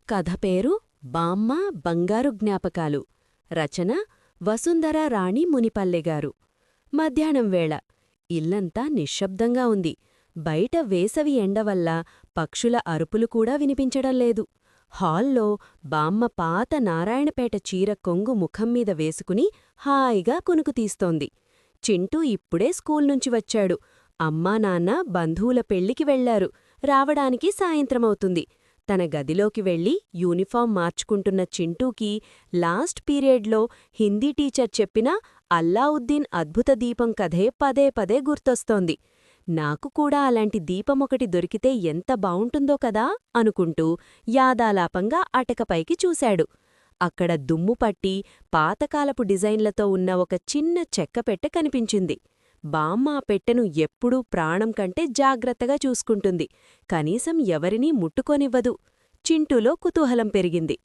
కథ పేరు బామ్మ బంగారు జ్ఞాపకాలు. రచన వసుంధర రాణి మునిపల్లెగారు. మధ్యాహ్నం వేళ ఇల్లంతా నిశ్శబ్దంగా ఉంది. బయట వేసవి ఎండవల్ల పక్షుల అరుపులు కూడా వినిపించడం లేదు. హాల్లో బామ్మ పాత నారాయణపేట చీర కొంగు ముఖంమీద వేసుకుని హాయిగా కునుకు తీస్తోంది. చింటూ ఇప్పుడే స్కూల్ నుంచి వచ్చాడు. అమ్మా నాన్న బంధువుల పెళ్లికి వెళ్లారు. రావడానికి సాయంత్రమవుతుంది. తన గదిలోకి వెళ్లి యూనిఫాం మార్చుకుంటున్న చింటూకి లాస్ట్ పీరియడ్లో హిందీ టీచర్ చెప్పిన అల్లావుద్దీన్ అద్భుత దీపం కథే పదే పదే గుర్తొస్తోంది. నాకు కూడా అలాంటి దీపమొకటి దొరికితే ఎంత బావుంటుందో కదా అనుకుంటూ యాదాలాపంగా అటకపైకి చూశాడు. అక్కడ దుమ్ముపట్టి పాతకాలపు డిజైన్లతో ఉన్న ఒక చిన్న చెక్కపెట్టె కనిపించింది. బామ్మ ఆ పెట్టెను ఎప్పుడూ ప్రాణం కంటే జాగ్రత్తగా చూసుకుంటుంది. కనీసం ఎవరినీ ముట్టుకోనివ్వదు. చింటూలో కుతూహలం పెరిగింది.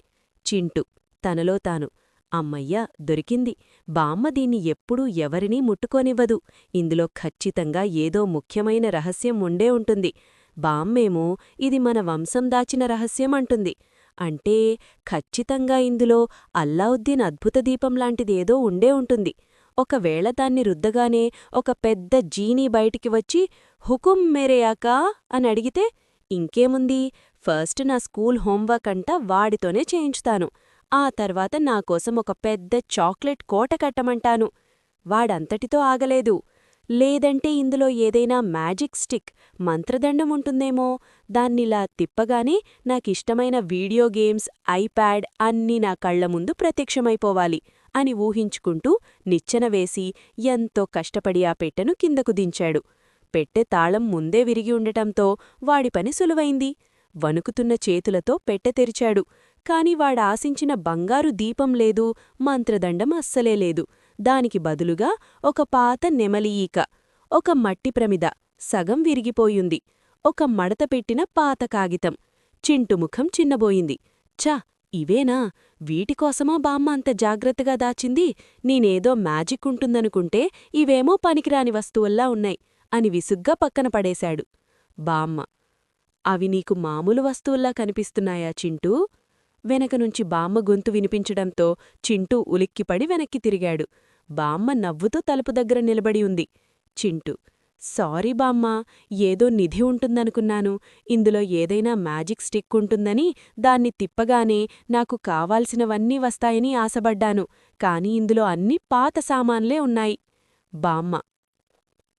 చింటూ తనలో తాను, అమ్మయ్య దొరికింది. బామ్మ దీన్ని ఎప్పుడూ ఎవరినీ ముట్టుకోనివ్వదు. ఇందులో ఖచ్చితంగా ఏదో ముఖ్యమైన రహస్యం ఉండే ఉంటుంది. బామ్మేమో ఇది మన వంశం దాచిన రహస్యం అంటుంది. అంటే ఖచ్చితంగా ఇందులో అల్లావుద్దీన్ అద్భుత దీపంలాంటిదేదో ఉండే ఉంటుంది. ఒకవేళ దాన్ని రుద్దగానే ఒక పెద్ద జీనీ బయటికి వచ్చి హుకుం మేరే ఆకా అని అడిగితే ఇంకేముంది, ఫస్ట్ నా స్కూల్ హోంవర్క్ అంతా వాడితోనే చేయించుతాను. ఆ తర్వాత నాకోసం ఒక పెద్ద చాక్లెట్ కోట కట్టమంటాను. వాడంతటితో ఆగలేదు. లేదంటే ఇందులో ఏదైనా మ్యాజిక్ స్టిక్, మంత్రదండం ఉంటుందేమో. దాన్నిలా తిప్పగానే నాకిష్టమైన వీడియో గేమ్స్, ఐప్యాడ్ అన్నీ నా కళ్ల ముందు ప్రత్యక్షమైపోవాలి అని ఊహించుకుంటూ నిచ్చెనవేసి ఎంతో కష్టపడి ఆ పెట్టెను కిందకు దించాడు. పెట్టె తాళం ముందే విరిగి ఉండటంతో వాడి పని సులువైంది. వణుకుతున్న చేతులతో పెట్టె తెరిచాడు. కాని వాడాశించిన బంగారు దీపం లేదు, మంత్రదండం అస్సలే లేదు. దానికి బదులుగా ఒక పాత నెమలి ఈక, ఒక మట్టి ప్రమిద, సగం విరిగిపోయింది, ఒక మడతపెట్టిన పాత కాగితం. చింటు ముఖం చిన్నబోయింది. ఛ, ఇవేనా? వీటికోసమా బామ్మ అంత జాగ్రత్తగా దాచింది? నేనేదో మ్యాజిక్ ఉంటుందనుకుంటే ఇవేమో పనికిరాని వస్తువుల్లా ఉన్నాయి అని విసుగ్గా పక్కన పడేశాడు. బామ్మ: అవి నీకు మామూలు వస్తువుల్లా కనిపిస్తున్నాయా చింటూ? వెనకనుంచి బామ్మ గొంతు వినిపించడంతో చింటూ ఉలిక్కిపడి వెనక్కి తిరిగాడు. బామ్మ నవ్వుతూ తలుపు దగ్గర నిలబడి ఉంది. చింటూ: సారీ బామ్మా, ఏదో నిధి ఉంటుందనుకున్నాను. ఇందులో ఏదైనా మ్యాజిక్ స్టిక్ ఉంటుందని దాన్ని తిప్పగానే నాకు కావాల్సినవన్నీ వస్తాయని ఆశపడ్డాను. కాని ఇందులో అన్ని పాత సామాన్లే ఉన్నాయి. బామ్మ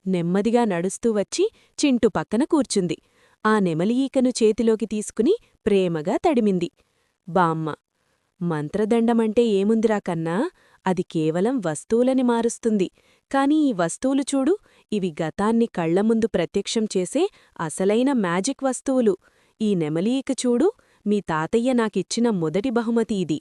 నెమ్మదిగా నడుస్తూ వచ్చి చింటూ పక్కన కూర్చుంది. ఆ నెమలి ఈకను చేతిలోకి తీసుకుని ప్రేమగా తడిమింది. బామ్మ: మంత్రదండమంటే ఏముందిరా కన్నా, అది కేవలం వస్తువులని మారుస్తుంది. కాని ఈ వస్తువులు చూడు, ఇవి గతాన్ని కళ్లముందు ప్రత్యక్షం చేసే అసలైన మ్యాజిక్ వస్తువులు. ఈ నెమలీక చూడు, మీ తాతయ్య నాకిచ్చిన మొదటి బహుమతి ఇది.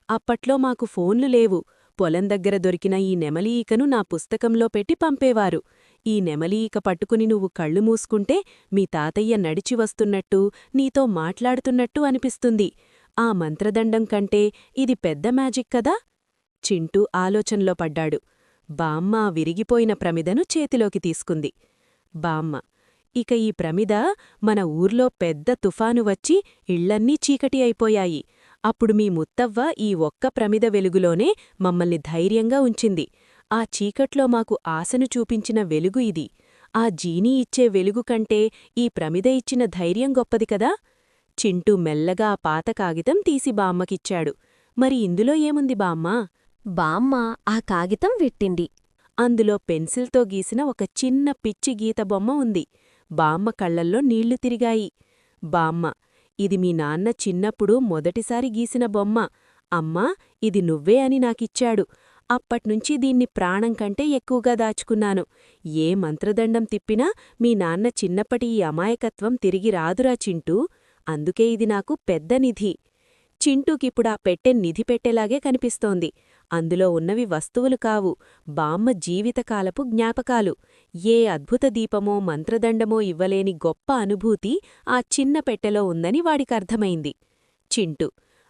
అప్పట్లో మాకు ఫోన్లు లేవు. పొలం దగ్గర దొరికిన ఈ నెమలీకను నా పుస్తకంలో పెట్టి పంపేవారు. ఈ నెమలీక పట్టుకుని నువ్వు కళ్ళు మూసుకుంటే మీ తాతయ్య నడిచి వస్తున్నట్టు, నీతో మాట్లాడుతున్నట్టు అనిపిస్తుంది. ఆ మంత్రదండం కంటే ఇది పెద్ద మ్యాజిక్ కదా? చింటూ ఆలోచనలో పడ్డాడు. బామ్మ విరిగిపోయిన ప్రమిదను చేతిలోకి తీసుకుంది. బామ్మ: ఇక ఈ ప్రమిద మన ఊర్లో పెద్ద తుఫాను వచ్చి ఇళ్లన్నీ చీకటి అయిపోయాయి. అప్పుడు మీ ముత్తవ్వ ఈ ఒక్క ప్రమిద వెలుగులోనే మమ్మల్ని ధైర్యంగా ఉంచింది. ఆ చీకట్లో మాకు ఆశను చూపించిన వెలుగు ఇది. ఆ జీనీ ఇచ్చే వెలుగు కంటే ఈ ప్రమిద ఇచ్చిన ధైర్యం గొప్పది కదా? చింటూ మెల్లగా ఆ పాత కాగితం తీసి బామ్మకిచ్చాడు. మరి ఇందులో ఏముంది బామ్మా? బామ్మ ఆ కాగితం విట్టింది. అందులో పెన్సిల్తో గీసిన ఒక చిన్న పిచ్చి గీత బొమ్మ ఉంది. బామ్మ కళ్లల్లో నీళ్లు తిరిగాయి. బామ్మ: ఇది మీ నాన్న చిన్నప్పుడు మొదటిసారి గీసిన బొమ్మ. అమ్మా, ఇది నువ్వే అని నాకిచ్చాడు. అప్పట్నుంచి దీన్ని ప్రాణం కంటే ఎక్కువగా దాచుకున్నాను. ఏ మంత్రదండం తిప్పినా మీ నాన్న చిన్నప్పటి ఈ అమాయకత్వం తిరిగి రాదురా చింటూ. అందుకే ఇది నాకు పెద్ద నిధి. చింటూకిప్పుడా పెట్టె నిధి పెట్టెలాగే కనిపిస్తోంది. అందులో ఉన్నవి వస్తువులు కావు, బామ్మ జీవితకాలపు జ్ఞాపకాలు. ఏ అద్భుత దీపమో మంత్రదండమో ఇవ్వలేని గొప్ప అనుభూతి ఆ చిన్న పెట్టెలో ఉందని వాడికర్థమైంది. చింటూ: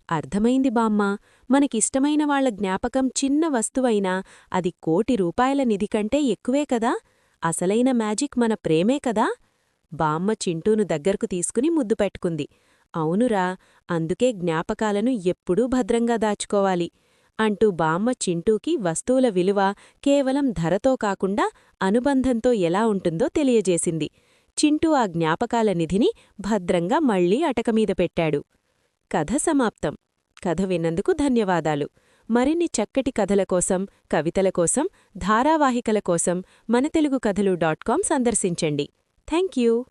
అర్థమైంది బామ్మా. మనకిష్టమైన వాళ్ల జ్ఞాపకం చిన్న వస్తువైనా అది కోటి రూపాయల నిధి కంటే ఎక్కువే కదా? అసలైన మ్యాజిక్ మన ప్రేమే కదా? బామ్మ చింటూను దగ్గరకు తీసుకుని ముద్దు పెట్టుకుంది. అవునురా, అందుకే జ్ఞాపకాలను ఎప్పుడూ భద్రంగా దాచుకోవాలి అంటూ బామ్మ చింటూకి వస్తువుల విలువ కేవలం ధరతో కాకుండా అనుబంధంతో ఎలా ఉంటుందో తెలియజేసింది. చింటూ ఆ జ్ఞాపకాల నిధిని భద్రంగా మళ్లీ అటకమీద పెట్టాడు. కథ సమాప్తం. కథ విన్నందుకు ధన్యవాదాలు. మరిన్ని చక్కటి కథల కోసం, కవితల కోసం, ధారావాహికల కోసం మనతెలుగుకథలు.com సందర్శించండి. Thank you.